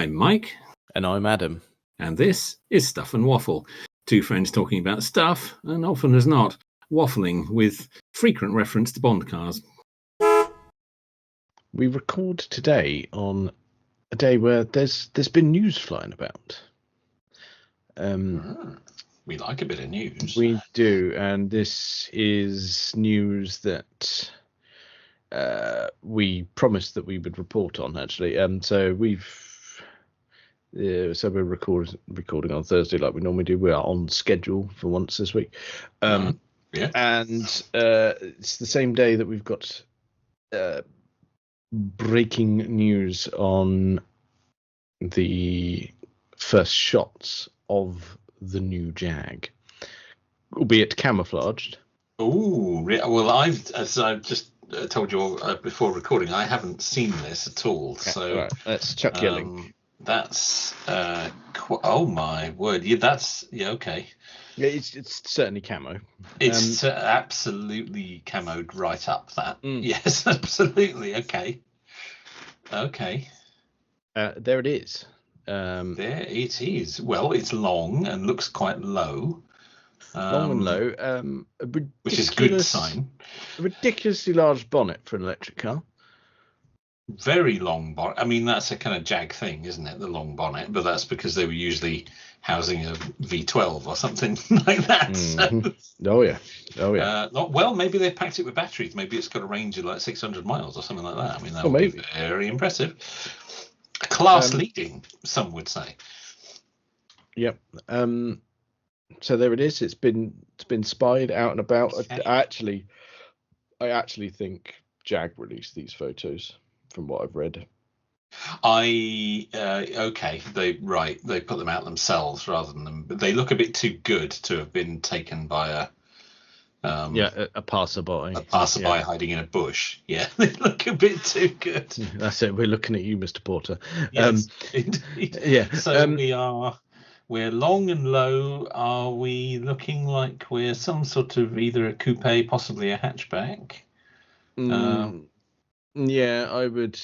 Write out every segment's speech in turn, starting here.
I'm Mike. And I'm Adam. And this is Stuff and Waffle. Two friends talking about stuff, and often as not, waffling with frequent reference to Bond cars. We record today on a day where there's been news flying about. We like a bit of news. We do, and this is news that we promised that we would report on, actually. So we're recording on Thursday like we normally do. We are on schedule for once this week. Yeah. And it's the same day that we've got breaking news on the first shots of the new Jag, albeit camouflaged. Oh, well, as I've just told you all, before recording, I haven't seen this at all. Okay, so right, let's chuck your link. That's oh my word! Yeah, okay. Yeah, it's certainly camo. It's absolutely camoed right up. That yes, absolutely. Okay. There it is. There it is. Well, it's long and looks quite low. Long and low. Which is a good sign. A ridiculously large bonnet for an electric car. Very long bonnet. I mean, that's a kind of Jag thing, isn't it? The long bonnet, but that's because they were usually housing a V12 or something like that. Mm-hmm. So, oh yeah. Well, maybe they packed it with batteries. Maybe it's got a range of like 600 miles or something like that. I mean, that would be very impressive. Class leading, some would say. Yep. So there it is. It's been spied out and about. Okay. I actually think Jag released these photos from what I've read. Okay. They put them out themselves rather than but they look a bit too good to have been taken by a passerby. A passerby hiding in a bush. Yeah, they look a bit too good. That's it. We're looking at you, Mr. Porter. Yes, indeed. Yeah. So we're long and low. Are we looking like we're some sort of either a coupe, possibly a hatchback? Yeah, I would.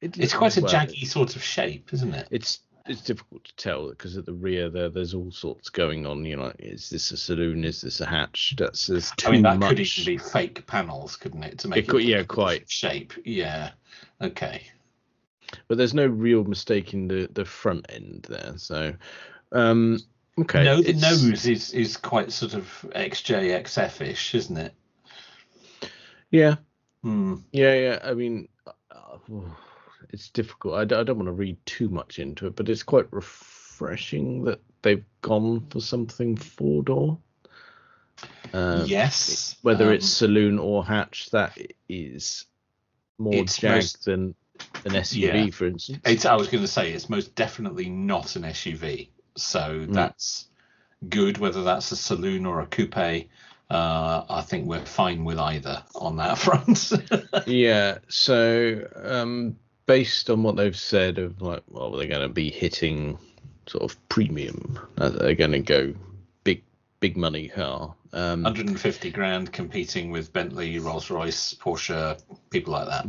It's quite a jaggy sort of shape, isn't it? It's difficult to tell because at the rear there's all sorts going on. You know, is this a saloon? Is this a hatch? That could even be fake panels, couldn't it? To make it quite shape. Yeah. Okay. But there's no real mistake in the front end there. So, okay. No, the nose is quite sort of XJXF-ish, isn't it? Yeah. Yeah. I mean, it's difficult. I don't want to read too much into it, but it's quite refreshing that they've gone for something four-door. Yes. Whether it's saloon or hatch, that is more Jag than an SUV, for instance. I was going to say it's most definitely not an SUV, so that's good. Whether that's a saloon or a coupe, I think we're fine with either on that front. Yeah. So, based on what they've said of like, well, they're going to be hitting sort of premium. They're going to go big money car. 150 grand competing with Bentley, Rolls-Royce, Porsche, people like that.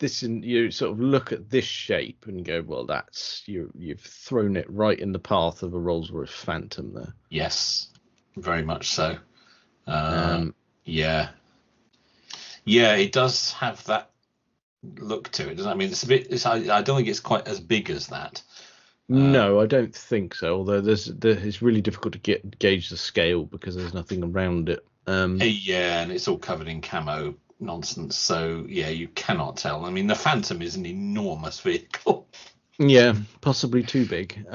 You sort of look at this shape and go, well, that's you've thrown it right in the path of a Rolls-Royce Phantom there. Yes, very much so. Yeah, it does have that look to it, doesn't it? I mean, it's a bit. I don't think it's quite as big as that. No, I don't think so. Although it's really difficult to gauge the scale because there's nothing around it. Yeah, and it's all covered in camo nonsense. So yeah, you cannot tell. I mean, the Phantom is an enormous vehicle. Yeah, possibly too big.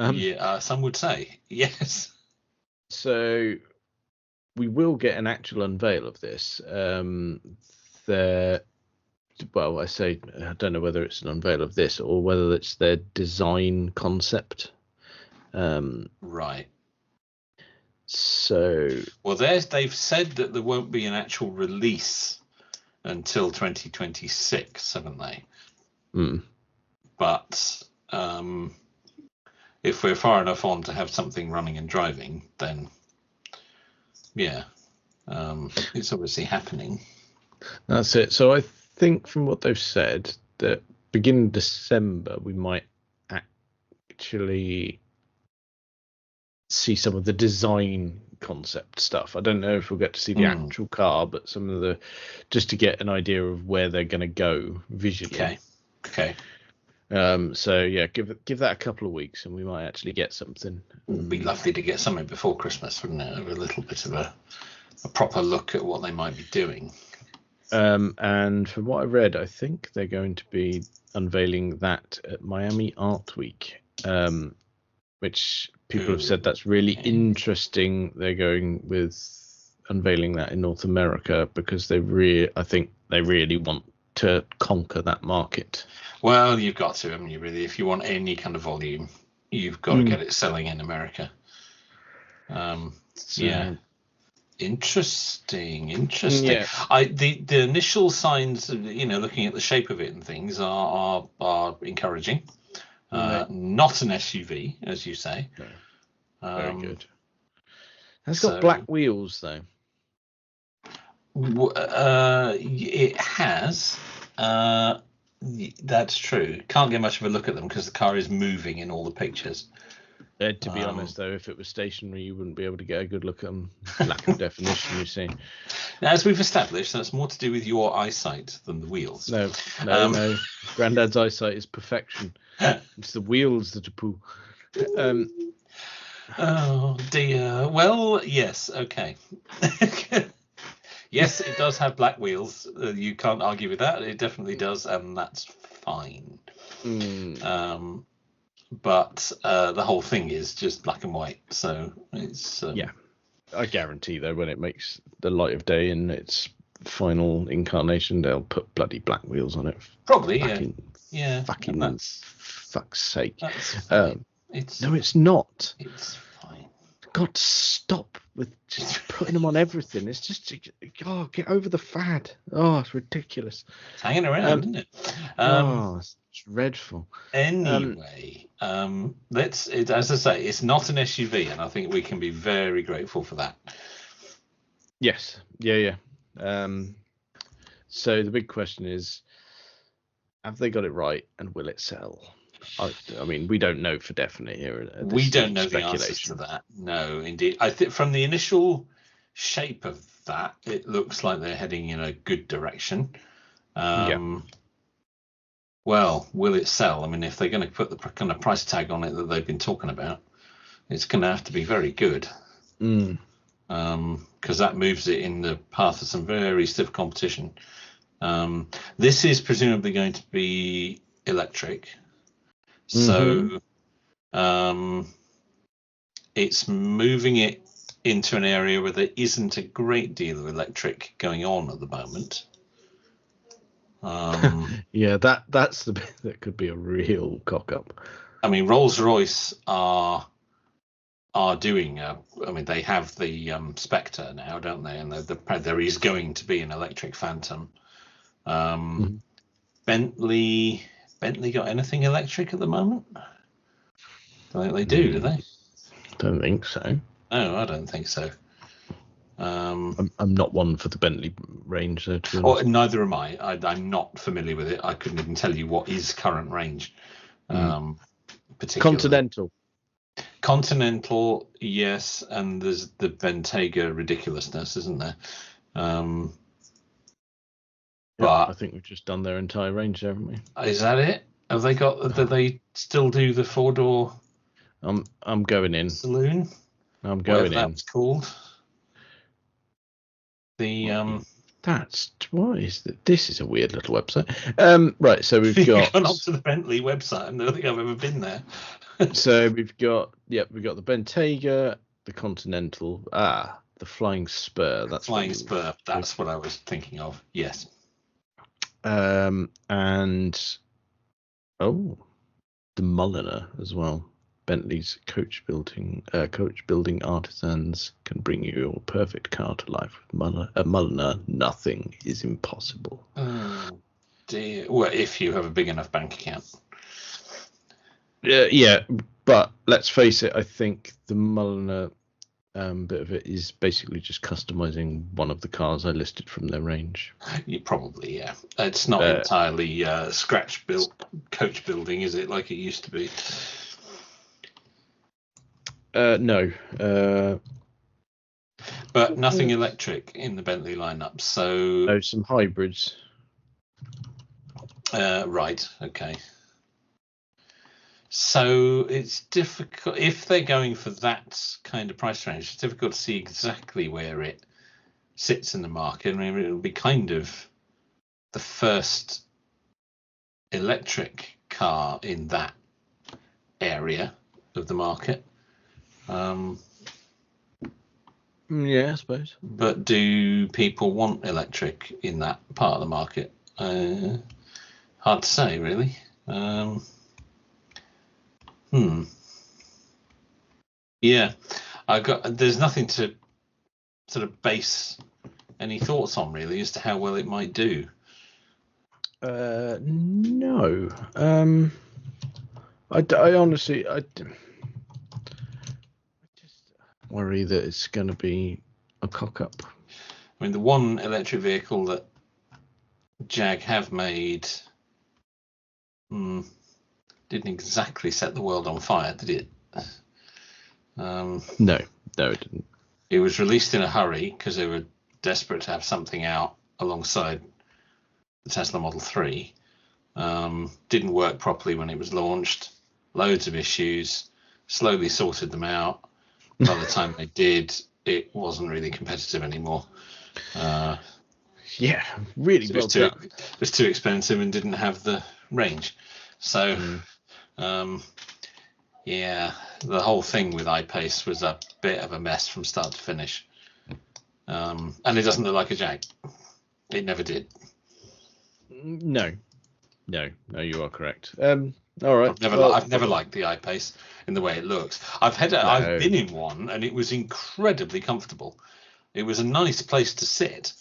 Some would say yes. So we will get an actual unveil of this. Well, I don't know whether it's an unveil of this or whether it's their design concept. Right. So. Well, they've said that there won't be an actual release until 2026, haven't they? But if we're far enough on to have something running and driving, then yeah, it's obviously happening. That's it. So I think from what they've said that beginning of December, we might actually see some of the design concept stuff. I don't know if we'll get to see the actual car, but some of the, just to get an idea of where they're going to go visually. Okay. So yeah, give that a couple of weeks, and we might actually get something. It would be lovely to get something before Christmas, wouldn't it? A little bit of a proper look at what they might be doing. And from what I read, I think they're going to be unveiling that at Miami Art Week, which people have said that's really interesting. They're going with unveiling that in North America because I think they really want to conquer that market. Well, you've got to, haven't you, really? If you want any kind of volume, you've got to get it selling in America. Yeah. Interesting. Yeah. The initial signs, looking at the shape of it and things are encouraging. Not an SUV, as you say. No. Very good. It's got black wheels, though. It has. That's true. Can't get much of a look at them because the car is moving in all the pictures. To be honest, though, if it was stationary, you wouldn't be able to get a good look at them. Lack of definition, you see. Now, as we've established, that's more to do with your eyesight than the wheels. No. Grandad's eyesight is perfection. It's the wheels that are poo. Oh dear. Well, yes. Okay. Yes, it does have black wheels. You can't argue with that. It definitely does, and that's fine. But the whole thing is just black and white, so it's yeah. I guarantee though, when it makes the light of day in its final incarnation, they'll put bloody black wheels on it. Probably, yeah. Fucking fuck's sake. No, it's not. It's fine. God, stop with just putting them on everything. It's just, get over the fad. Oh, it's ridiculous. It's hanging around, isn't it? It's dreadful. Anyway, as I say, it's not an SUV, and I think we can be very grateful for that. Yes. Yeah. So the big question is, have they got it right, and will it sell? I mean, we don't know for definite here. We don't know the answers to that. No, indeed. I think from the initial shape of that, it looks like they're heading in a good direction. Well, will it sell? I mean, if they're going to put the kind of price tag on it that they've been talking about, it's going to have to be very good. Because that moves it in the path of some very stiff competition. This is presumably going to be electric. So it's moving it into an area where there isn't a great deal of electric going on at the moment. Yeah, that's the bit that could be a real cock up. I mean, Rolls-Royce are doing they have the Spectre now, don't they? And there is going to be an electric Phantom. Bentley got anything electric at the moment? I don't think they do they? Don't think so. No, I don't think so. I'm not one for the Bentley range, though. Neither am I. I'm not familiar with it. I couldn't even tell you what is current range. Particularly. Continental, yes, and there's the Bentayga ridiculousness, isn't there? But I think we've just done their entire range, haven't we? Is that it? Have they got? Do they still do the 4-door? I'm going in. Saloon. I'm going in. That's called. That's what is that? This is a weird little website. Right, so we've got gone onto the Bentley website. I don't think I've ever been there. So we've got the Bentayga, the Continental, the Flying Spur. That's Flying Spur. That's what I was thinking of. Yes. And the Mulliner as well. Bentley's coach building artisans can bring you your perfect car to life. With Mulliner, nothing is impossible. Oh dear. Well, if you have a big enough bank account. Yeah, but let's face it. I think the Mulliner bit of it is basically just customizing one of the cars I listed from their range. Probably, yeah. It's not entirely scratch built coach building, is it? Like it used to be. No. But nothing electric in the Bentley lineup. So some hybrids. Right. Okay. So it's difficult if they're going for that kind of price range. It's difficult to see exactly where it sits in the market. I mean, it'll be kind of the first electric car in that area of the market. Yeah, I suppose. But do people want electric in that part of the market? Hard to say, really. Yeah, there's nothing to sort of base any thoughts on really as to how well it might do. No. I honestly, I just worry that it's going to be a cock up. I mean, the one electric vehicle that Jag have made didn't exactly set the world on fire, did it? No, it didn't. It was released in a hurry because they were desperate to have something out alongside the Tesla Model 3. Didn't work properly when it was launched. Loads of issues. Slowly sorted them out. By the time they did, it wasn't really competitive anymore. Yeah, really. It was too expensive and didn't have the range. So, yeah, the whole thing with iPace was a bit of a mess from start to finish. And it doesn't look like a Jag. It never did. No, you are correct. All right. I've never liked the iPace in the way it looks. I've been in one and it was incredibly comfortable. It was a nice place to sit,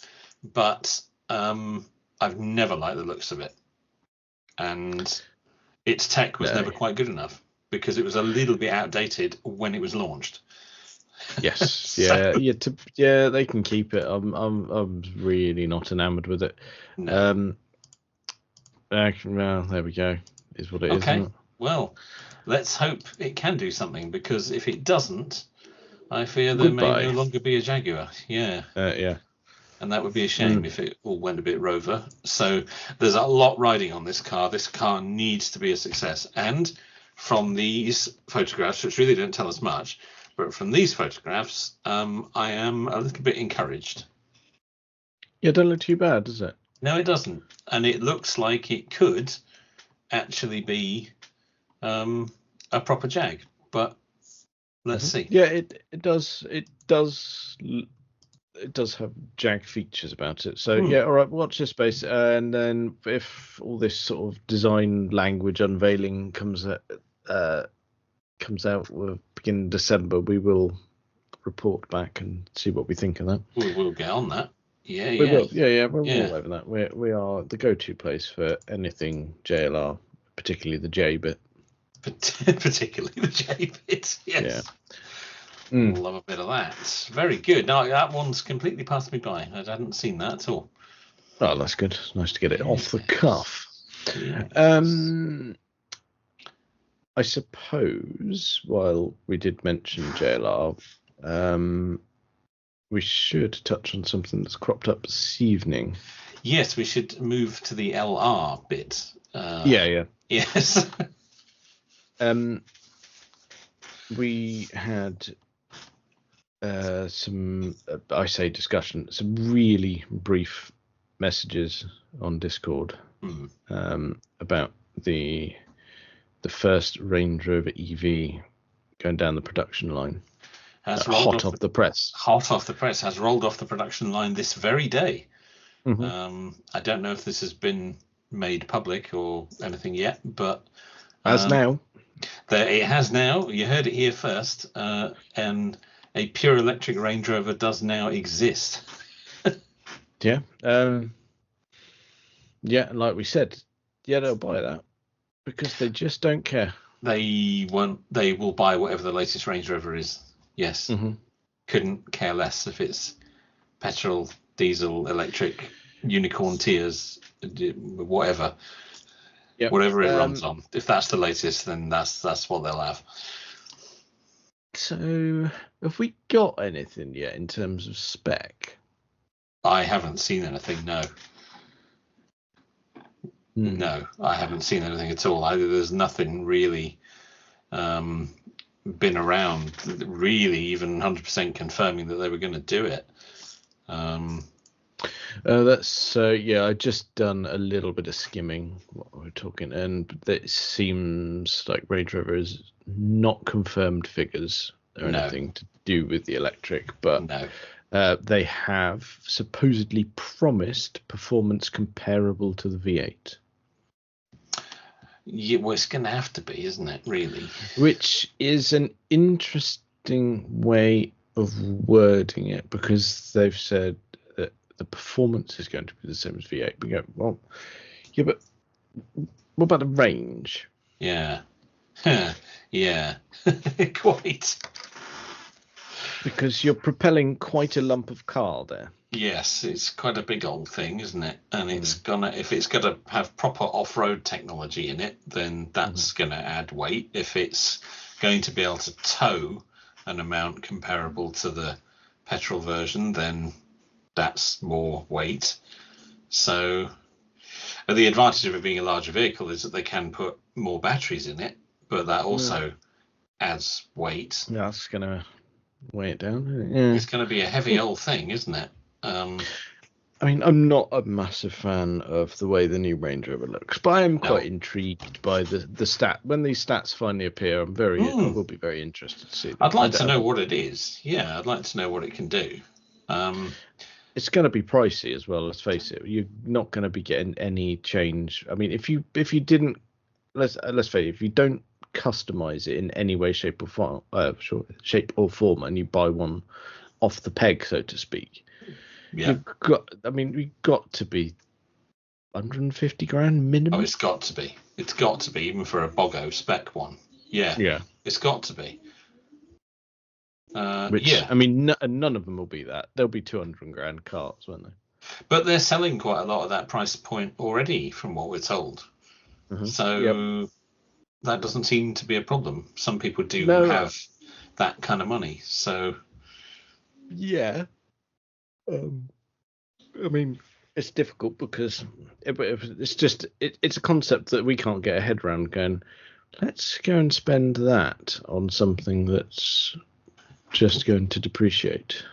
but I've never liked the looks of it. And its tech was never quite good enough because it was a little bit outdated when it was launched. Yes, yeah, they can keep it. I'm really not enamored with it. No. Well, there we go. Is what it is. Okay. Well, let's hope it can do something because if it doesn't, I fear there may no longer be a Jaguar. Yeah. Yeah. And that would be a shame if it all went a bit Rover. So there's a lot riding on this car. This car needs to be a success. And from these photographs, which really don't tell us much, but from these photographs, I am a little bit encouraged. Yeah, don't look too bad, does it? No, it doesn't. And it looks like it could actually be a proper Jag. But let's see. Yeah, it does. It does have Jag features about it. So yeah, all right, watch this space, and then if all this sort of design language unveiling comes out beginning December, we will report back and see what we think of that. We'll get on that. Yeah, we will. Yeah, we're all over that. We are the go-to place for anything JLR, particularly the J bit. Particularly the J bit. Yes. Yeah. Love a bit of that. Very good. No, that one's completely passed me by. I hadn't seen that at all. Oh, that's good. It's nice to get it off the cuff. Yes. I suppose while we did mention JLR, we should touch on something that's cropped up this evening. Yes, we should move to the LR bit. Yeah. Yes. We had some really brief messages on Discord about the first Range Rover EV going down the production line. Hot off the press. Hot off the press. Has rolled off the production line this very day. Mm-hmm. I don't know if this has been made public or anything yet, but now. It has now. You heard it here first. And a pure electric Range Rover does now exist. Yeah. Yeah, like we said, they'll buy that because they just don't care. They won't. They will buy whatever the latest Range Rover is. Yes. Mm-hmm. couldn't care less if it's petrol, diesel, electric, unicorn tears, whatever. Yep. Whatever it runs on. If that's the latest, then that's what they'll have. So, have we got anything yet in terms of spec? I haven't seen anything, no. No, I haven't seen anything at all. There's nothing really been around, really even 100% confirming that they were going to do it. I just done a little bit of skimming what we're talking, and it seems like Range Rover is not confirmed figures or anything to do with the electric, but they have supposedly promised performance comparable to the V8. Yeah, well, it's going to have to be, isn't it, really? Which is an interesting way of wording it, because they've said that the performance is going to be the same as V8. We go, well, yeah, but what about the range? Yeah. Yeah. Quite. Because you're propelling quite a lump of car there. Yes, it's quite a big old thing, isn't it? And it's if it's gonna have proper off-road technology in it, then that's gonna add weight. If it's going to be able to tow an amount comparable to the petrol version, then that's more weight. So the advantage of it being a larger vehicle is that they can put more batteries in it, but that also adds weight. Yeah, that's gonna weigh it down. Yeah. It's going to be a heavy old thing, isn't it? I mean, I'm not a massive fan of the way the new Range Rover looks, but I am quite intrigued by the stat. When these stats finally appear, I will be very interested to see them. I'd like to know what it is. Yeah, I'd like to know what it can do. It's going to be pricey as well. Let's face it. You're not going to be getting any change. I mean, if you didn't, let's face it, if you don't customize it in any way, shape or form, and you buy one off the peg, so to speak. Yeah. We've got to be 150 grand minimum. Oh, it's got to be. It's got to be, even for a Bogo spec one. Yeah. Yeah. It's got to be. I mean, none of them will be that. They'll be 200 grand cars, won't they? But they're selling quite a lot of that price point already, from what we're told. So that doesn't seem to be a problem. Some people do have that kind of money. So yeah. I mean, it's difficult because it's a concept that we can't get a head around. Going, let's go and spend that on something that's just going to depreciate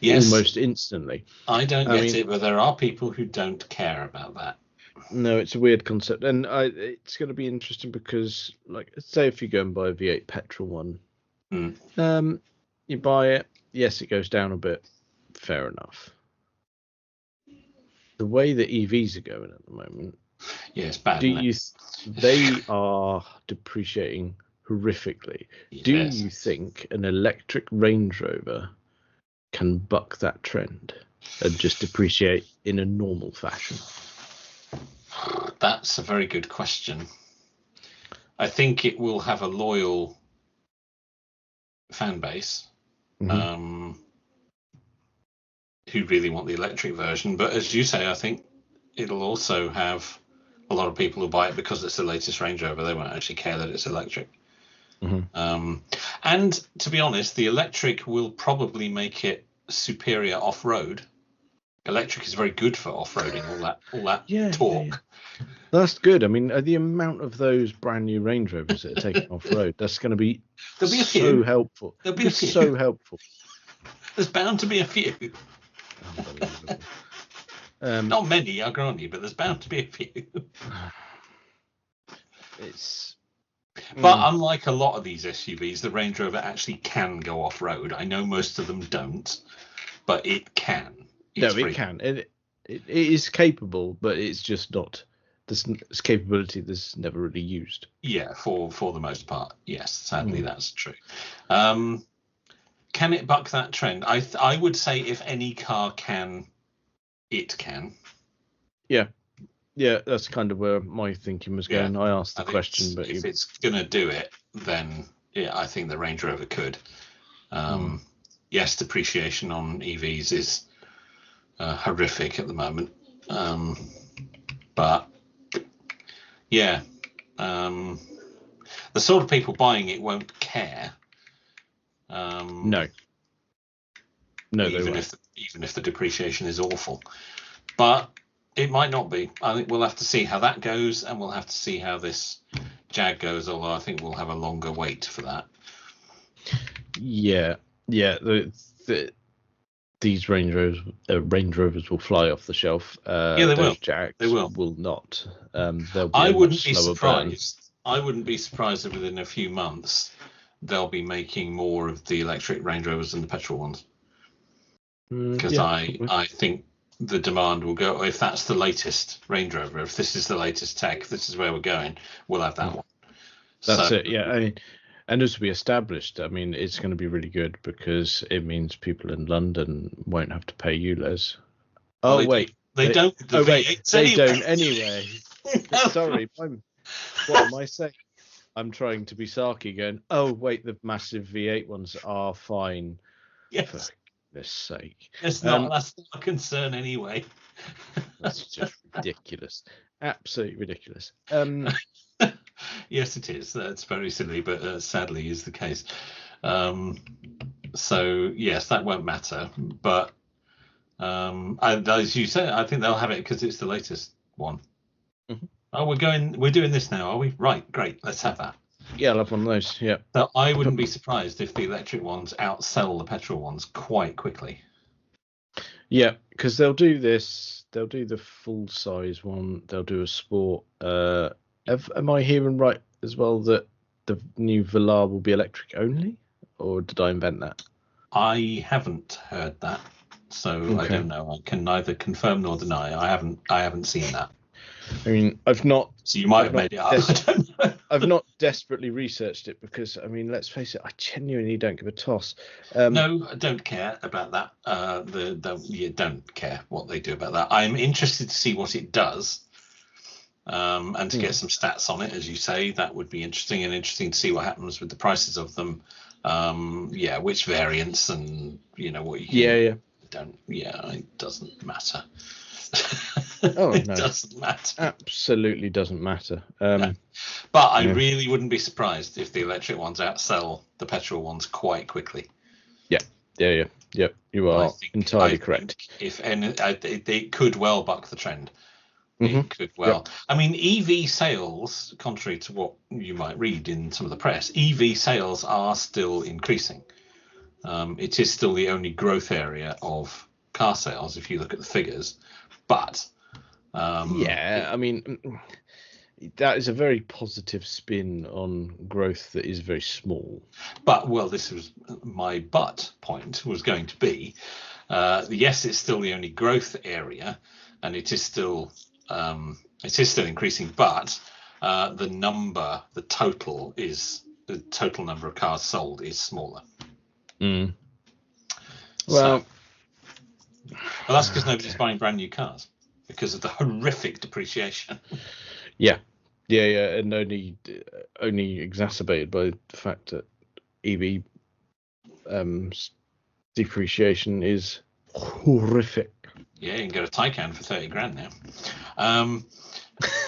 almost instantly. I don't get it, but there are people who don't care about that. No, it's a weird concept, and it's going to be interesting because, like, say if you go and buy a V8 petrol one, you buy it. Yes, it goes down a bit. Fair enough. The way that EVs are going at the moment, it's bad. They are depreciating horrifically. Yes. Do you think an electric Range Rover can buck that trend and just depreciate in a normal fashion? That's a very good question. I think it will have a loyal fan base. Who really want the electric version, but as you say, I think it'll also have a lot of people who buy it because it's the latest Range Rover. They won't actually care that it's electric. And to be honest, the electric will probably make it superior off-road. Electric is very good for off-roading, all that torque. Yeah. That's good. I mean, the amount of those brand new Range Rovers that are taking off-road, that's going to be so helpful. There'll be a few. So helpful. There's bound to be a few. Unbelievable. Not many, I grant you, but there's bound to be a few. But unlike a lot of these SUVs, the Range Rover actually can go off-road. I know most of them don't, but it can. It can. It is capable, but it's just not. This capability that's never really used. Yeah, for the most part, yes, sadly that's true. Can it buck that trend? I would say if any car can, it can. Yeah, that's kind of where my thinking was going. I asked the question, but if it's going to do it, then I think the Range Rover could. yes, depreciation on EVs is horrific at the moment. But yeah, the sort of people buying it won't care. No, even if the depreciation is awful, but it might not be. I think we'll have to see how that goes, and we'll have to see how this Jag goes. Although I think we'll have a longer wait for that. Yeah. These Range Rovers will fly off the shelf. Yeah, they will. Jags they will not. They'll be I a wouldn't much be slower surprised. burn. I wouldn't be surprised if within a few months they'll be making more of the electric Range Rovers than the petrol ones. Because I think the demand will go. If that's the latest Range Rover, if this is the latest tech, if this is where we're going, we'll have that one. That's it. Yeah, I mean, and as we established, I mean, it's going to be really good because it means people in London won't have to pay ULEZ. Oh, well, wait. They don't. Oh, wait. They anyway. don't anyway. Sorry. What am I saying? I'm trying to be sarky going, oh, wait, the massive V8 ones are fine. Yes. For goodness sake. That's not a concern anyway. That's just ridiculous. Absolutely ridiculous. Yes, it is. That's very silly, but sadly is the case. So, yes, that won't matter. But as you say, I think they'll have it because it's the latest one. Mm-hmm. Oh, we're doing this now, are we? Right, great. Let's have that. Yeah, I'll have one of those. Yeah. So I wouldn't be surprised if the electric ones outsell the petrol ones quite quickly. Yeah, because they'll do this. They'll do the full size one. They'll do a sport. Am I hearing right as well that the new Velar will be electric only, or did I invent that? I haven't heard that, so I don't know. I can neither confirm nor deny. I haven't seen that. I mean, I've not. So you might have made it up. I don't know. I've not desperately researched it because, I mean, let's face it, I genuinely don't give a toss. No, I don't care about that. You don't care what they do about that. I'm interested to see what it does, and to get some stats on it, as you say. That would be interesting, and interesting to see what happens with the prices of them. Which variants, and what you can. It doesn't matter. It doesn't matter. Absolutely doesn't matter. No. But I really wouldn't be surprised if the electric ones outsell the petrol ones quite quickly. Yeah. You are entirely correct. It could well buck the trend. It could well. Yep. I mean, EV sales, contrary to what you might read in some of the press, EV sales are still increasing. It is still the only growth area of car sales if you look at the figures. But I mean, that is a very positive spin on growth that is very small. But this was my point was going to be, yes, it's still the only growth area, and it is still increasing. But the total number of cars sold is smaller. Well, that's because nobody's buying brand new cars because of the horrific depreciation. Yeah, and only exacerbated by the fact that EV depreciation is horrific. Yeah, you can get a Taycan for 30 grand now.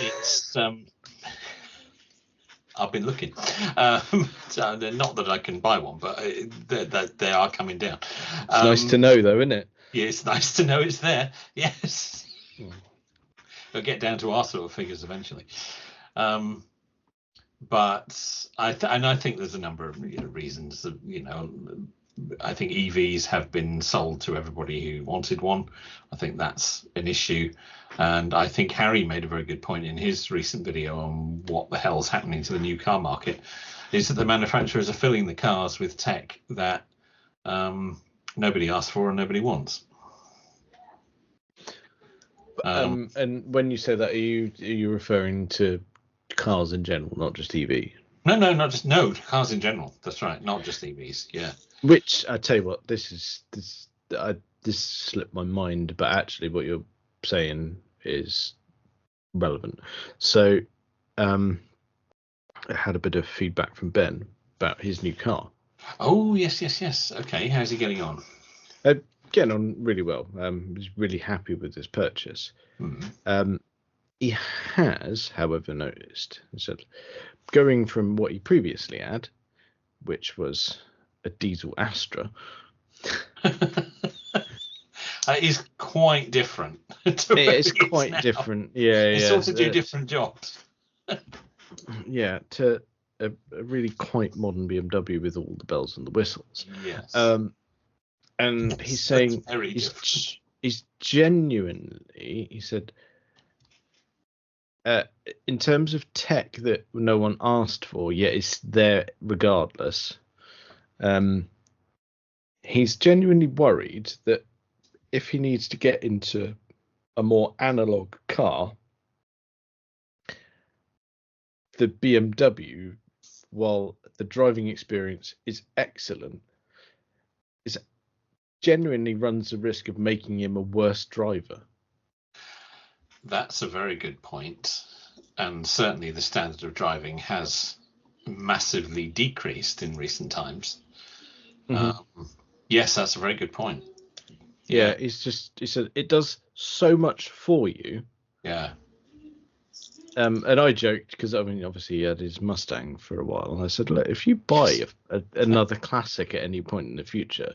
It's I've been looking. So not that I can buy one, but they are coming down. It's nice to know, though, isn't it? Yeah, it's nice to know it's there. Yes. It'll get down to our sort of figures eventually. But I think there's a number of reasons that, I think EVs have been sold to everybody who wanted one. I think that's an issue. And I think Harry made a very good point in his recent video on what the hell's happening to the new car market, is that the manufacturers are filling the cars with tech that nobody asked for and nobody wants. And when you say that, are you referring to cars in general, not just EV? No, cars in general. That's right, not just EVs. Yeah. Which I tell you what, this slipped my mind, but actually, what you're saying is relevant. So, I had a bit of feedback from Ben about his new car. Oh, yes. Okay, how's he getting on? Getting on really well. He's really happy with his purchase. He has, however, noticed, so going from what he previously had, which was a diesel Astra. It is quite different. It's quite different. Yeah, they sort of do different jobs. Yeah, to a really quite modern BMW with all the bells and the whistles. Yes. And he's saying he's genuinely, he said, in terms of tech that no one asked for, yet it's there regardless. He's genuinely worried that if he needs to get into a more analog car, the BMW, while the driving experience is excellent, is genuinely runs the risk of making him a worse driver. That's a very good point. And certainly the standard of driving has massively decreased in recent times. Yes, that's a very good point. Yeah, he said it does so much for you. Yeah. And I joked because, I mean, obviously he had his Mustang for a while. And I said, look, if you buy another classic at any point in the future,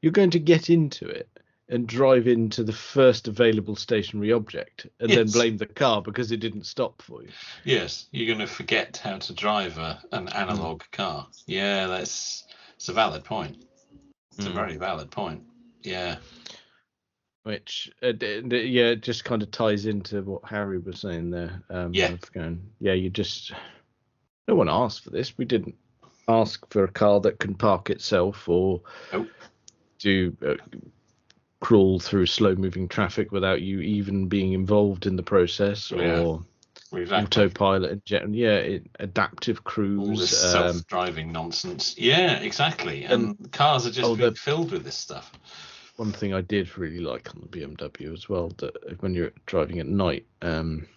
you're going to get into it and drive into the first available stationary object and then blame the car because it didn't stop for you. Yes, you're going to forget how to drive an analog car. Yeah, it's a valid point. It's a very valid point. Yeah. Which, it just kind of ties into what Harry was saying there. You just, no one asked for this. We didn't ask for a car that can park itself or do crawl through slow-moving traffic without you even being involved in the process, or autopilot and adaptive cruise, all this self-driving nonsense. Yeah, exactly. And cars are just being filled with this stuff. One thing I did really like on the BMW as well, that when you're driving at night, and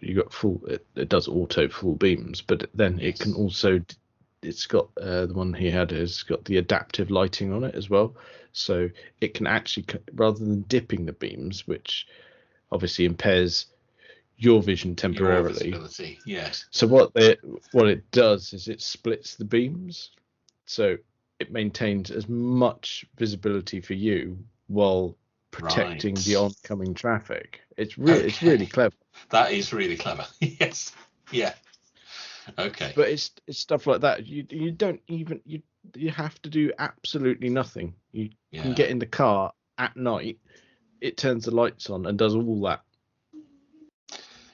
you got full, it does auto full beams, but then it can also, it's got the one he had has got the adaptive lighting on it as well, so it can actually, rather than dipping the beams, which obviously impairs your vision temporarily. Your visibility, yes. So what it does is it splits the beams, so it maintains as much visibility for you while protecting the oncoming traffic. It's really clever. That is really clever. Yes. Yeah. Okay. But it's stuff like that. You don't even you have to do absolutely nothing. You can get in the car at night. It turns the lights on and does all that.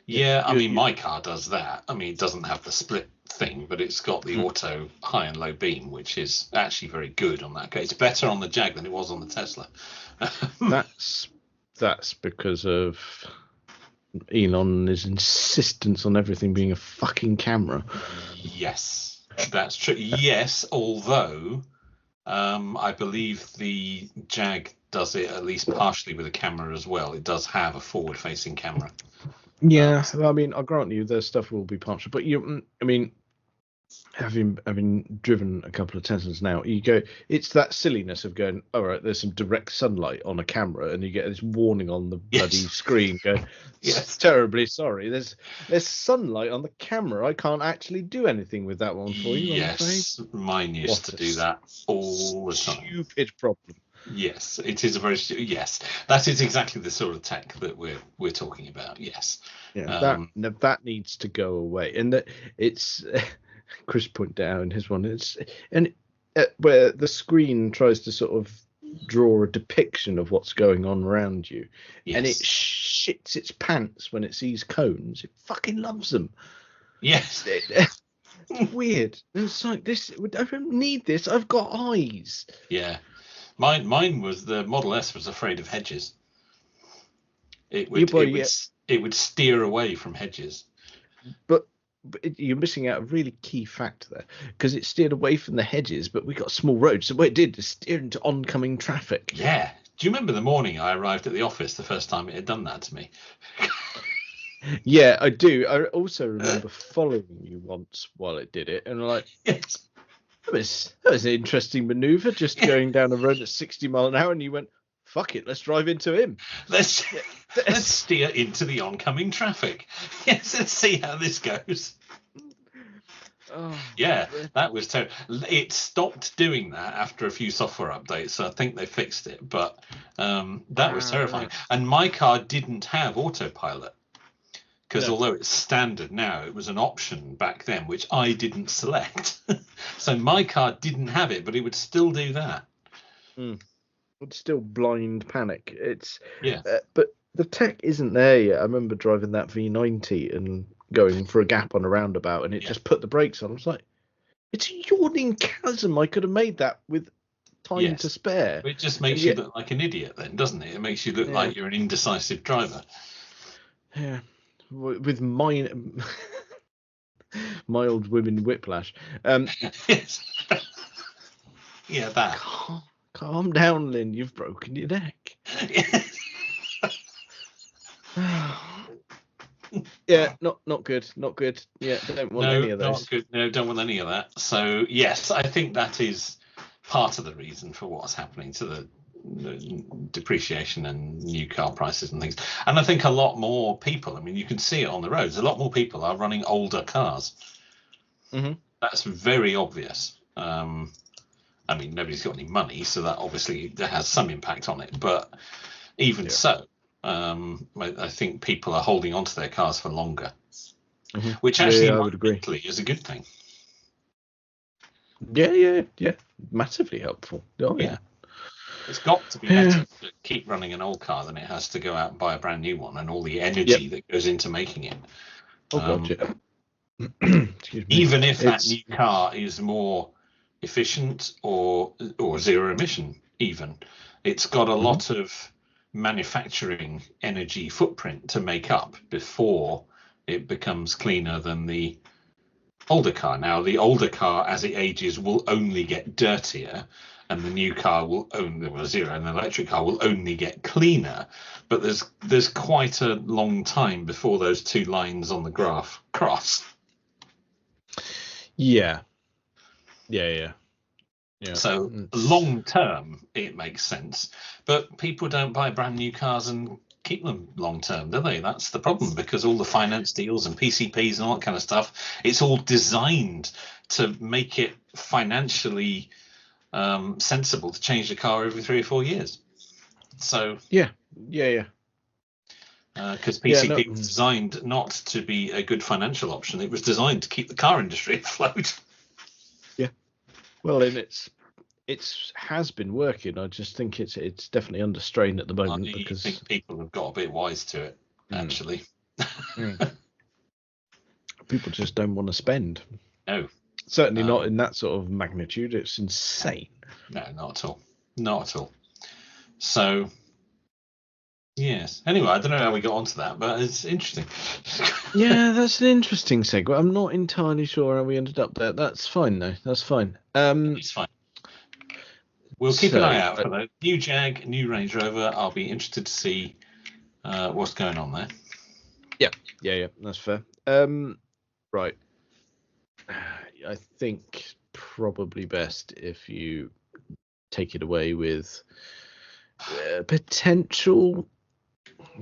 Yeah, I mean, my car does that. I mean, it doesn't have the split thing, but it's got the auto high and low beam, which is actually very good on that. It's better on the Jag than it was on the Tesla. That's because of Elon and his insistence on everything being a fucking camera. Yes, that's true. Yes, although I believe the Jag does it at least partially with a camera as well. It does have a forward-facing camera. Yeah, I mean, I'll grant you, their stuff will be partial, but having driven a couple of Teslas now, you go, it's that silliness of going, all right, there's some direct sunlight on a camera, and you get this warning on the bloody screen going, terribly sorry, there's sunlight on the camera. I can't actually do anything with that one for you. Yes, mine used to do that all the time. Stupid problem. Yes, it is that is exactly the sort of tech that we're talking about. Yes, that needs to go away, and that it's Chris pointed out in his one. It's where the screen tries to sort of draw a depiction of what's going on around you, and it shits its pants when it sees cones. It fucking loves them. Yes. Weird. It's like this. I don't need this. I've got eyes. Yeah. Mine was the Model S was afraid of hedges. It would steer away from hedges. But you're missing out a really key fact there, because it steered away from the hedges, but we got small roads, so what it did is steer into oncoming traffic. Yeah. Do you remember the morning I arrived at the office the first time it had done that to me? Yeah, I do. I also remember following you once while it did it, and like, yes. That was an interesting manoeuvre, just going down the road at 60 mile an hour, and you went, fuck it, let's drive into him. Let's steer into the oncoming traffic. Yes, let's see how this goes. Oh, yeah, that was terrible. It stopped doing that after a few software updates, so I think they fixed it. But that was terrifying. And my car didn't have autopilot, because although it's standard now, it was an option back then, which I didn't select. So my car didn't have it, but it would still do that. It's still blind panic. It's but the tech isn't there yet. I remember driving that V90 and going for a gap on a roundabout, and it just put the brakes on. I was like, it's a yawning chasm. I could have made that with time to spare. It just makes you look like an idiot then, doesn't it? It makes you look like you're an indecisive driver. Yeah. With mild women whiplash. Yes. Yeah, that. Calm down, Lynn. You've broken your neck. Yeah, not good. Not good. Yeah, don't want any of those. Not good. No, don't want any of that. So yes, I think that is part of the reason for what's happening to the depreciation and new car prices and things. And I think a lot more people, I mean, you can see it on the roads, a lot more people are running older cars. That's very obvious. I mean, nobody's got any money, so that obviously has some impact on it. But even so, I think people are holding onto their cars for longer, which actually I would agree is a good thing. Yeah, massively helpful. Oh yeah. It's got to be better to keep running an old car than it has to go out and buy a brand new one, and all the energy that goes into making it. Excuse me. Even if that new car is more efficient or zero emission, even, it's got a lot of manufacturing energy footprint to make up before it becomes cleaner than the older car. Now, the older car, as it ages, will only get dirtier, and the new car will only, and the electric car will only get cleaner. But there's quite a long time before those two lines on the graph cross. Yeah. So long term, it makes sense. But people don't buy brand new cars and keep them long term, do they? That's the problem, because all the finance deals and PCPs and all that kind of stuff, it's all designed to make it financially sensible to change the car every 3 or 4 years. So because PCP was designed not to be a good financial option. It was designed to keep the car industry afloat. Yeah. Well, and it has been working. I just think it's definitely under strain at the moment. I think people have got a bit wise to it, actually. People just don't want to spend. No. Certainly not in that sort of magnitude. It's insane. No, not at all. Not at all. So, yes. Anyway, I don't know how we got onto that, but it's interesting. Yeah, that's an interesting segue. I'm not entirely sure how we ended up there. That's fine, though. That's fine. It's fine. We'll keep an eye out for the new Jag, new Range Rover. I'll be interested to see what's going on there. Yeah. That's fair. Right. I think probably best if you take it away with potential.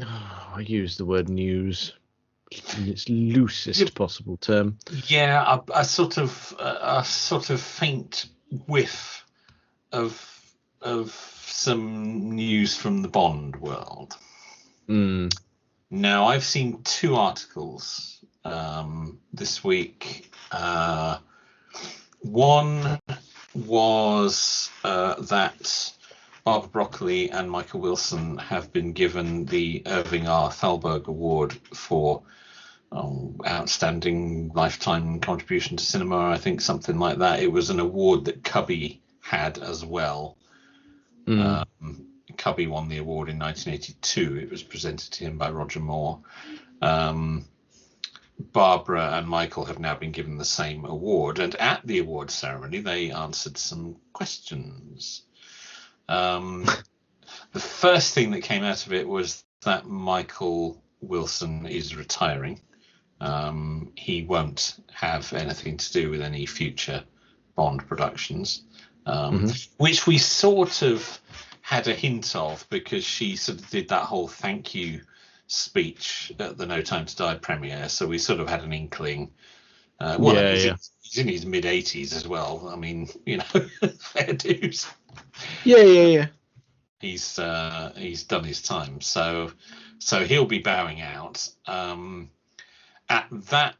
I use the word news in its loosest possible term. Yeah, a sort of faint whiff of some news from the Bond world. Now, I've seen 2 articles this week. One was that Barbara Broccoli and Michael Wilson have been given the Irving R. Thalberg Award for outstanding lifetime contribution to cinema. I think something like that. It was an award that Cubby had as well. Cubby won the award in 1982. It was presented to him by Roger Moore. Barbara and Michael have now been given the same award, and at the award ceremony they answered some questions. The first thing that came out of it was that Michael Wilson is retiring. He won't have anything to do with any future Bond productions, which we sort of had a hint of because she sort of did that whole thank you speech at the No Time to Die premiere, so we sort of had an inkling. He's in his mid-80s as well. I mean, fair dues. Yeah. He's done his time, so he'll be bowing out. At that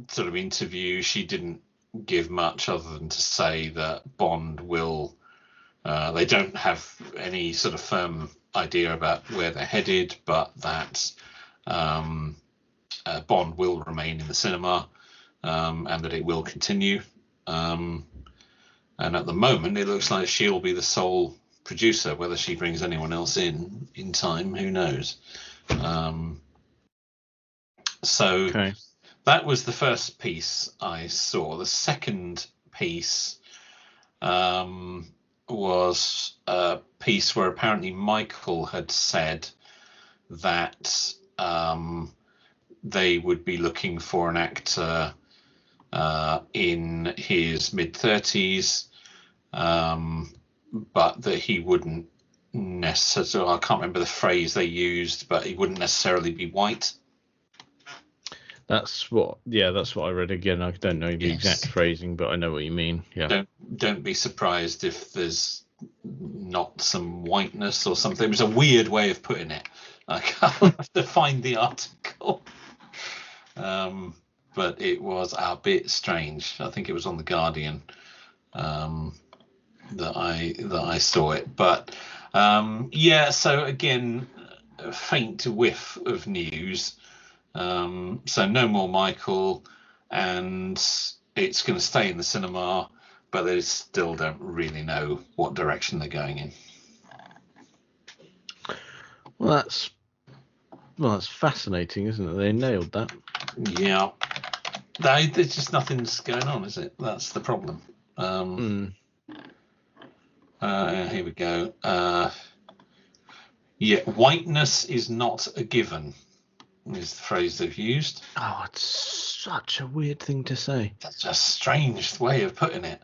sort of interview, she didn't give much other than to say that Bond will. They don't have any sort of firm idea about where they're headed, but that Bond will remain in the cinema, and that it will continue. And at the moment, it looks like she'll be the sole producer. Whether she brings anyone else in time, who knows? That was the first piece I saw. The second piece was a piece where apparently Michael had said that they would be looking for an actor in his mid-30s, but that he wouldn't necessarily, I can't remember the phrase they used, but he wouldn't necessarily be white. That's what I read again. I don't know the exact phrasing, but I know what you mean. Yeah. Don't be surprised if there's not some whiteness or something. It was a weird way of putting it. I can't have to find the article. But it was a bit strange. I think it was on The Guardian that I saw it. But so again, a faint whiff of news. So no more Michael, and it's going to stay in the cinema, but they still don't really know what direction they're going in. Well, that's fascinating, isn't it? They nailed that. Yeah. There's just nothing's going on, is it? That's the problem. Here we go. Whiteness is not a given, is the phrase they've used. Oh, it's such a weird thing to say. That's a strange way of putting it.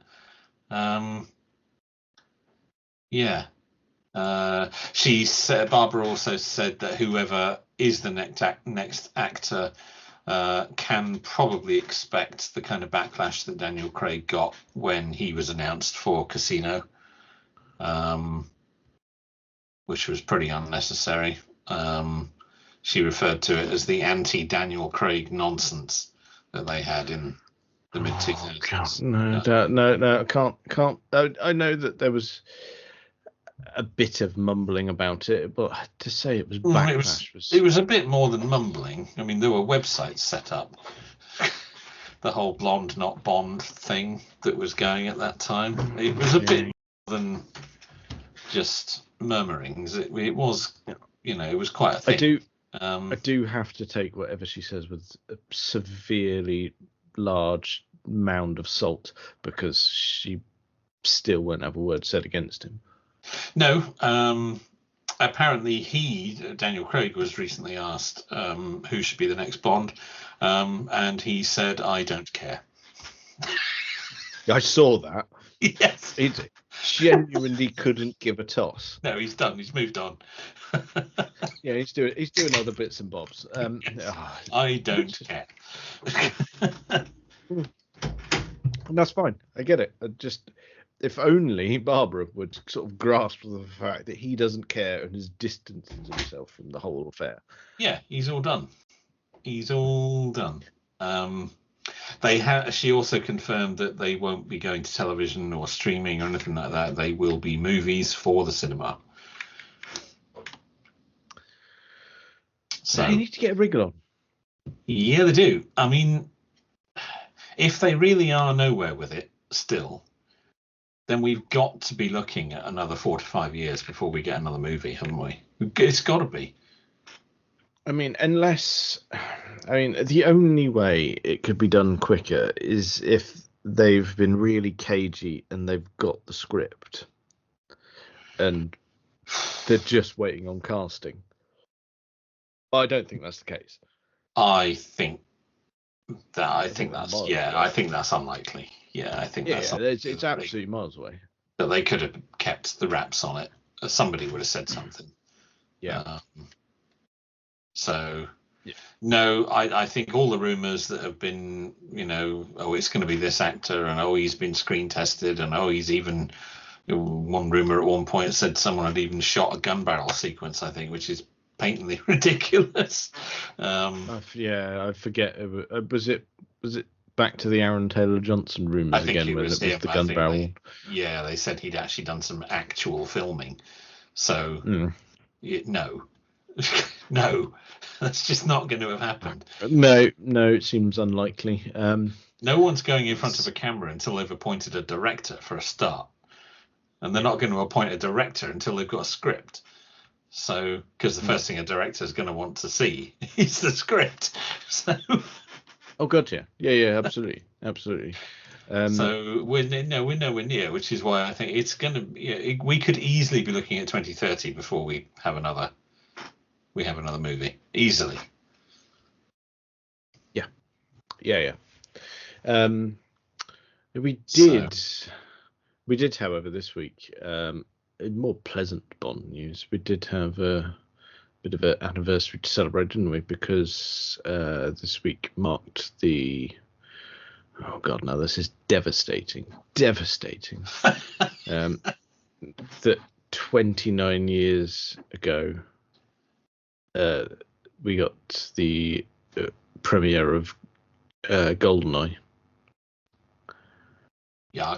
She said, Barbara also said that whoever is the next actor can probably expect the kind of backlash that Daniel Craig got when he was announced for Casino, which was pretty unnecessary. She referred to it as the anti-Daniel Craig nonsense that they had in the mid-2000s. No, can't. I know that there was a bit of mumbling about it, but to say it was backlash it was a bit more than mumbling. I mean, there were websites set up. The whole Blonde Not Bond thing that was going at that time. It was a bit more than just murmurings. It was, it was quite a thing. I do have to take whatever she says with a severely large mound of salt, because she still won't have a word said against him. No, apparently Daniel Craig, was recently asked who should be the next Bond, and he said, "I don't care." I saw that. Yes. He genuinely couldn't give a toss. No, he's done. He's moved on. Yeah, he's doing other bits and bobs. I don't care. And that's fine. I get it. If only Barbara would sort of grasp the fact that he doesn't care and has distanced himself from the whole affair. Yeah, he's all done. He's all done. She also confirmed that they won't be going to television or streaming or anything like that. They will be movies for the cinema. So they need to get a wriggle on. Yeah, they do. I mean, if they really are nowhere with it still, then we've got to be looking at another 4 to 5 years before we get another movie, haven't we? It's got to be. I mean, the only way it could be done quicker is if they've been really cagey and they've got the script and they're just waiting on casting. I don't think that's the case. I think that's unlikely. Yeah, I think it's absolutely miles away. But they could have kept the wraps on it. Somebody would have said something. Yeah. So, no, I think all the rumours that have been, it's going to be this actor, and he's been screen tested, and he's even, one rumour at one point said someone had even shot a gun barrel sequence, I think, which is patently ridiculous. I forget. Was it back to the Aaron Taylor Johnson rumours again, when it was the gun barrel? They said he'd actually done some actual filming. So, no, that's just not going to have happened. No, it seems unlikely. No one's going in front of a camera until they've appointed a director for a start. And they're not going to appoint a director until they've got a script. So, because the first thing a director is going to want to see is the script. So... Oh god, yeah, absolutely. So we're nowhere near, which is why I think it's going to. We could easily be looking at 2030 before we have another movie easily. Yeah. We did, however, this week, more pleasant Bond news. We did have a bit of an anniversary to celebrate, didn't we? Because this week marked the... Oh God, no! This is devastating. That 29 years ago, we got the premiere of Goldeneye. Yeah, I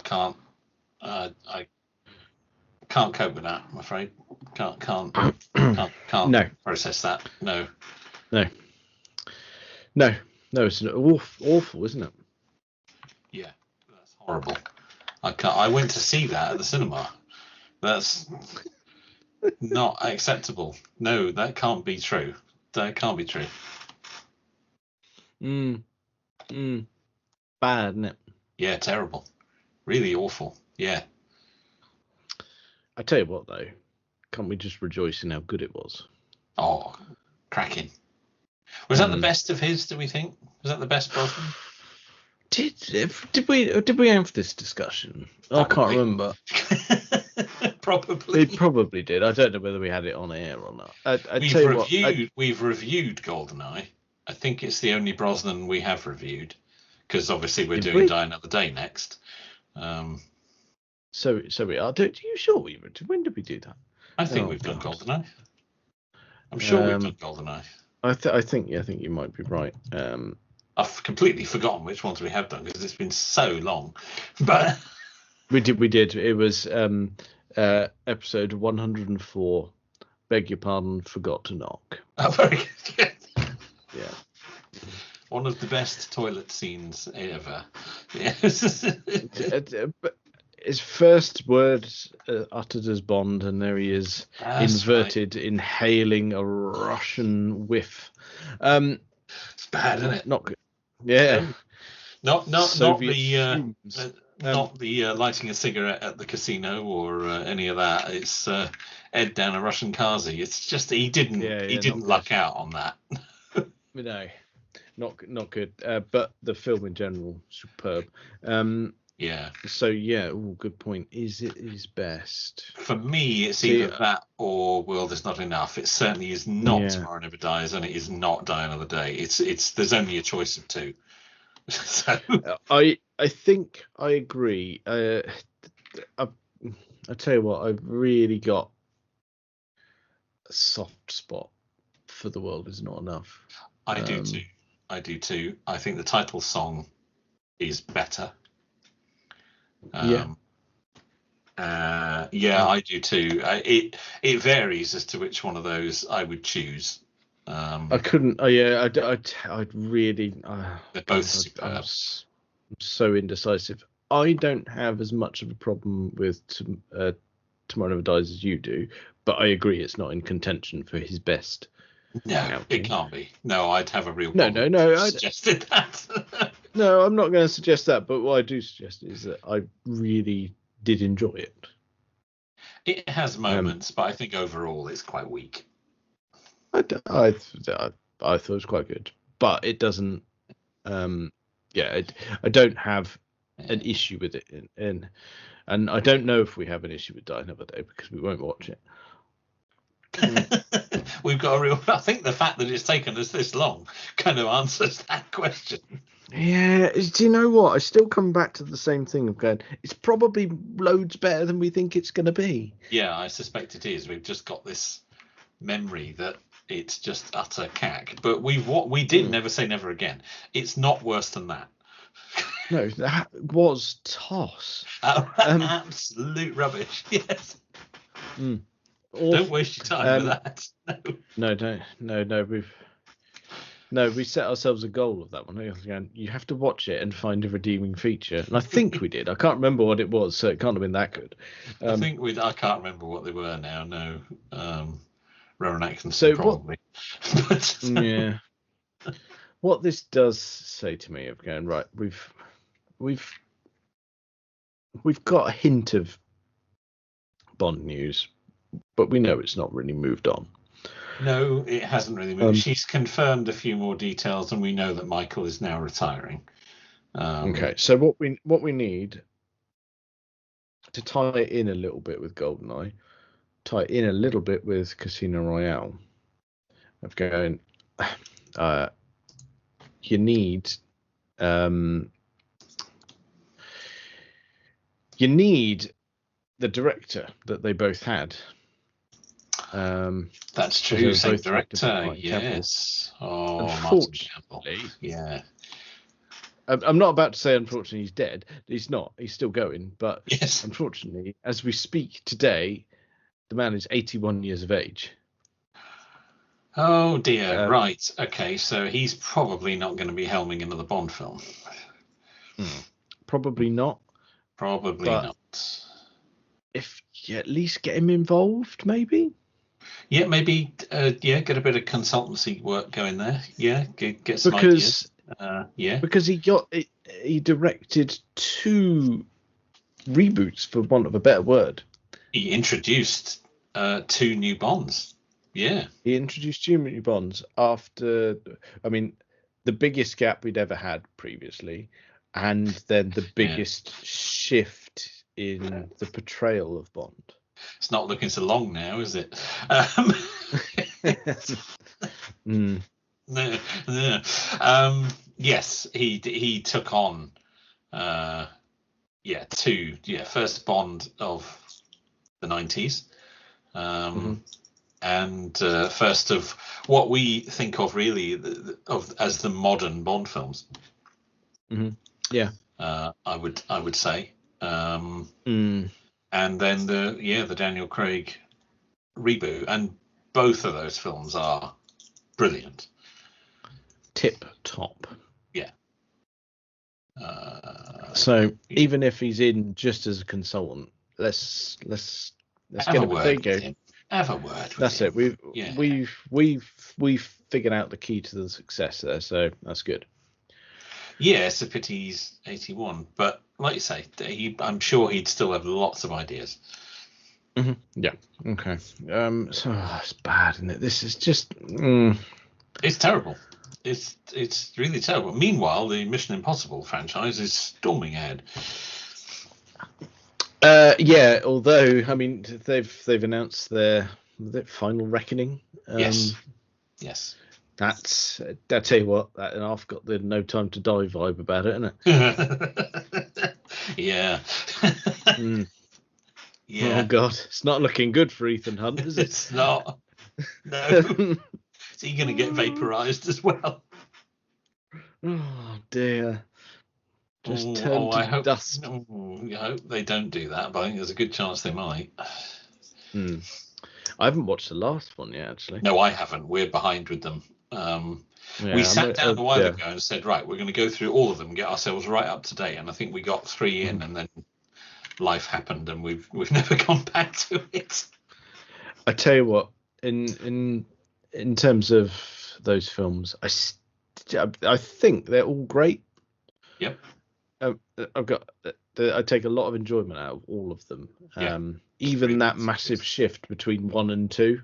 can't cope with that. I'm afraid. Can't process that. No. It's awful, isn't it? Yeah, that's horrible. I went to see that at the cinema. That's not acceptable. No, that can't be true. Bad, isn't it? Yeah, terrible. Really awful. Yeah. I tell you what, though, can't we just rejoice in how good it was? Oh, cracking. Was that the best of his, do we think? Was that the best Brosnan? Did we have this discussion? Probably. I can't remember. Probably. We probably did. I don't know whether we had it on air or not. We've reviewed Goldeneye. I think it's the only Brosnan we have reviewed, because obviously we're doing Die Another Day next. So we are. Are you sure we did? When did we do that? I think we've done Goldeneye. I'm sure we've done Goldeneye. I think you might be right. I've completely forgotten which ones we have done because it's been so long. But we did. It was episode 104. Beg your pardon, forgot to knock. Oh, very good. Yeah. One of the best toilet scenes ever. Yes. His first words uttered as Bond, and there he is, inverted, inhaling a Russian whiff. It's bad, isn't it? Not good. Yeah. Not the lighting a cigarette at the casino or any of that. It's Ed down a Russian Kazi. It's just he didn't luck out on that. No, not good. But the film in general, superb. Yeah. So good point. Is it his best? For me, it's either that or World Is Not Enough. It certainly is not Tomorrow Never Dies, and it is not Die Another Day. It's there's only a choice of two. So I think I agree. I tell you what, I've really got a soft spot for The World Is Not Enough. I do too. I think the title song is better. I do too. It varies as to which one of those I would choose. I couldn't. I'd really. They're both superb. I'm so indecisive. I don't have as much of a problem with Tomorrow Never Dies as you do, but I agree it's not in contention for his best. No, it can't be. No, I'd have a real problem. No. I suggested that. No, I'm not going to suggest that. But what I do suggest is that I really did enjoy it. It has moments, but I think overall it's quite weak. I thought it was quite good, but it doesn't. I don't have an issue with it, and I don't know if we have an issue with Die Another Day because we won't watch it. We've got a real. I think the fact that it's taken us this long kind of answers that question. Yeah, do you know what? I still come back to the same thing of going, it's probably loads better than we think it's going to be. Yeah, I suspect it is. We've just got this memory that it's just utter cack. But we did never say never again. It's not worse than that. No, that was toss. Absolute rubbish. Yes. Don't waste your time with that. No. We set ourselves a goal of that one. You have to watch it and find a redeeming feature, and I think we did. I can't remember what it was, so it can't have been that good. I can't remember what they were now. No, Rowan Atkinson probably. But, yeah. What this does say to me of going right, we've got a hint of Bond news, but we know it's not really moved on. No, it hasn't really moved. She's confirmed a few more details, and we know that Michael is now retiring. Okay, so what we need to tie it in a little bit with Goldeneye, tie it in a little bit with Casino Royale, of going, you need the director that they both had. That's true. Same director, yes. Oh, unfortunately, yeah. I'm not about to say unfortunately he's dead. He's not. He's still going. But yes, unfortunately, as we speak today, the man is 81 years of age. Oh dear. Right. Okay. So he's probably not going to be helming another Bond film. Probably not. Probably not. If you at least get him involved, maybe. Yeah, maybe. Get a bit of consultancy work going there. Yeah, get some ideas. Because he directed 2 reboots, for want of a better word. He introduced 2 new Bonds. Yeah, he introduced 2 new Bonds after, the biggest gap we'd ever had previously, and then the biggest shift in the portrayal of Bond. It's not looking so long now, is it? No. Yes, he took on, first Bond of the 90s, and first of what we think of really as the modern Bond films. Yeah, I would say. And then the Daniel Craig reboot, and both of those films are brilliant. Tip top. Yeah. Even if he's in just as a consultant, let's get a word. There you go. Have a word. That's it. We've figured out the key to the success there, so that's good. Yeah, it's a pity he's 81, but like you say, I'm sure he'd still have lots of ideas. Yeah. Okay. So it's bad, isn't it? This is just. It's terrible. It's really terrible. Meanwhile, the Mission Impossible franchise is storming ahead. Yeah. Although they've announced their Final Reckoning. Yes. I tell you what, and I've got the No Time to Die vibe about it, isn't it? Yeah. Yeah. Oh God, it's not looking good for Ethan Hunt, is it? It's not. No. Is he going to get vaporized as well? Oh dear. Just turn to dust. I hope they don't do that, but I think there's a good chance they might. I haven't watched the last one yet, actually. No, I haven't. We're behind with them. We sat down a while ago and said, right, we're going to go through all of them and get ourselves right up to date. And I think we got 3 in, and then life happened, and we've never gone back to it. I tell you what, in terms of those films, I think they're all great. Yep. I take a lot of enjoyment out of all of them. Even that massive shift between 1 and 2.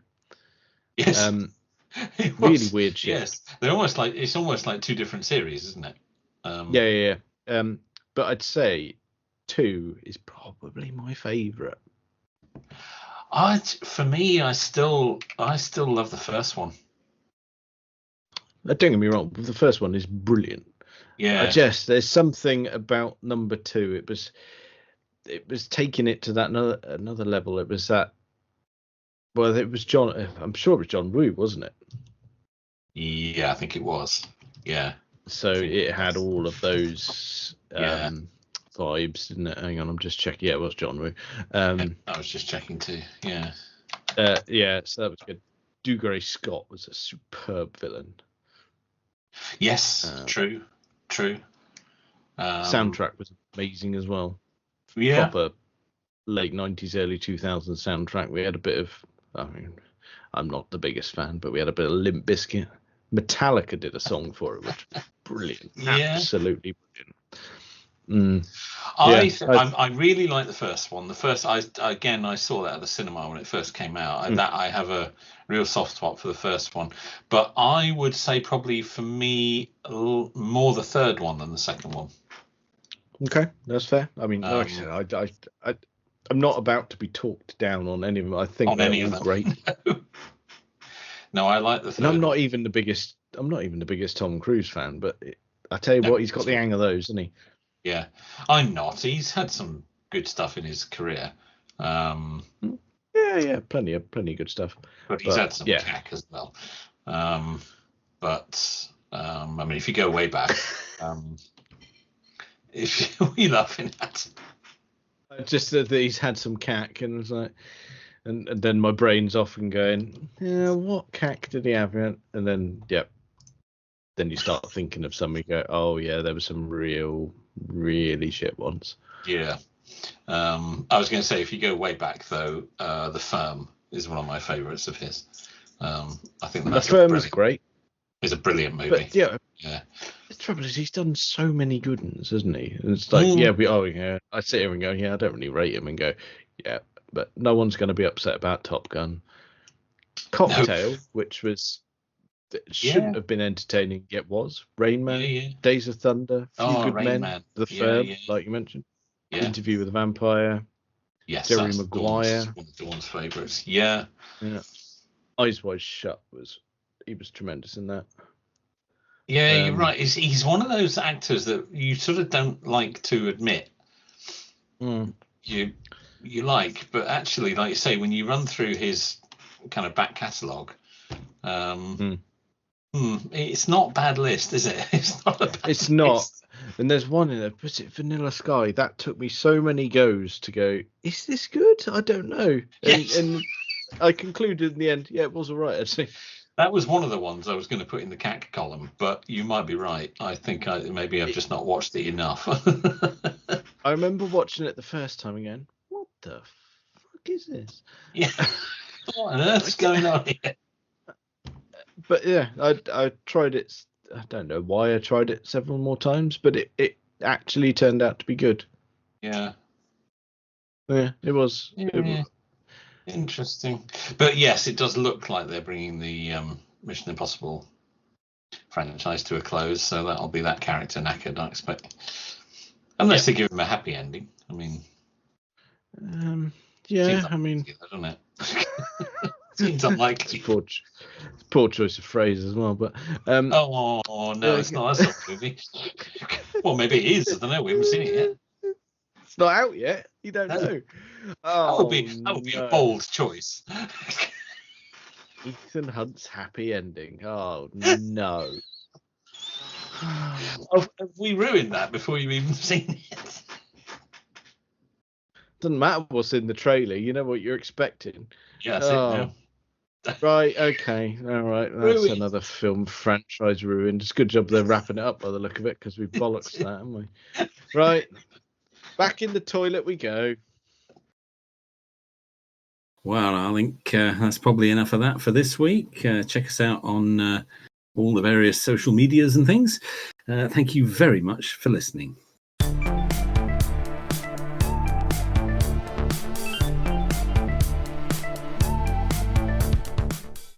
Yes. Really weird shit. Yes, they're almost like 2 different series, isn't it? Yeah. but I'd say 2 is probably my favourite. For me, I still love the first one. Don't get me wrong, the first one is brilliant. Yeah. There's something about number 2. It was taking it to that another level. It was that. Well, it was John. I'm sure it was John Woo, wasn't it? Yeah, I think it was. Yeah. So it had all of those vibes, didn't it? Hang on, I'm just checking. Yeah, it was John Woo. I was just checking too. Yeah. Yeah, so that was good. Dougray Scott was a superb villain. Yes, true. Soundtrack was amazing as well. Yeah. Proper late 90s, early 2000s soundtrack. We had a bit of, I mean, I'm not the biggest fan, but we had a bit of Limp Bizkit. Metallica did a song for it, which was brilliant. Yeah. Absolutely brilliant. I really like the first one. The first, I saw that at the cinema when it first came out. I have a real soft spot for the first one, but I would say probably for me more the third one than the second one. Okay, that's fair. I mean, like I said, I'm not about to be talked down on any of them. I think they're all great. No, I like the third. And I'm not even the biggest Tom Cruise fan, but I tell you what, he's got the hang of those, isn't he? Yeah, I'm not. He's had some good stuff in his career. Yeah, plenty of good stuff. But he's had some cack as well. I mean, if you go way back, if we laughing at, just that he's had some cack, and it's like, and then my brain's off and going, yeah, what cack did he have? And then then you start thinking of some. You go, oh yeah, there were some really shit ones. Yeah. I was going to say, if you go way back though, The Firm is one of my favourites of his. I think The Firm is great. It's a brilliant movie. But yeah. The trouble is, he's done so many good ones, hasn't he? And it's like, I sit here and go, I don't really rate him, and go, yeah, but no one's going to be upset about Top Gun. Cocktail, which shouldn't have been entertaining, yet was. Rain Man, Days of Thunder, Few Good Men, The Firm, like you mentioned. Interview with a Vampire. Yes, Jerry Maguire. One of Dawn's favourites. Yeah. Eyes Wide Shut he was tremendous in that. Yeah, you're right. He's one of those actors that you sort of don't like to admit you like, but actually, like you say, when you run through his kind of back catalogue, it's not a bad list, is it? It's not a bad list. And there's one in there, was it Vanilla Sky? That took me so many goes to go, is this good? I don't know. And I concluded in the end, it was all right, actually. That was one of the ones I was going to put in the CAC column, but you might be right. I think maybe I've just not watched it enough. I remember watching it the first time again. What the fuck is this? Yeah. What on earth's going on here? But yeah, I tried it. I don't know why I tried it several more times, but it actually turned out to be good. Yeah. Yeah, it was. Yeah. It was. Interesting. But yes, it does look like they're bringing the Mission Impossible franchise to a close, so that'll be that character knackered, I expect. Unless they give him a happy ending. I mean... I mean... Doesn't it? Seems unlikely. Poor choice of phrase as well, but... no, it's not. That's not a movie. Well, maybe it is. I don't know. We haven't seen it yet. It's not out yet. You don't know. That would be a bold choice. Ethan Hunt's happy ending. Oh no. Have we ruined that before you've even seen it? Doesn't matter what's in the trailer. You know what you're expecting. Yeah, that's it now. Right, okay. All right. That's another film franchise ruined. It's a good job they're wrapping it up by the look of it, because we bollocks that, haven't we? Right. Back in the toilet we go. Well, I think that's probably enough of that for this week. Check us out on all the various social medias and things. Thank you very much for listening.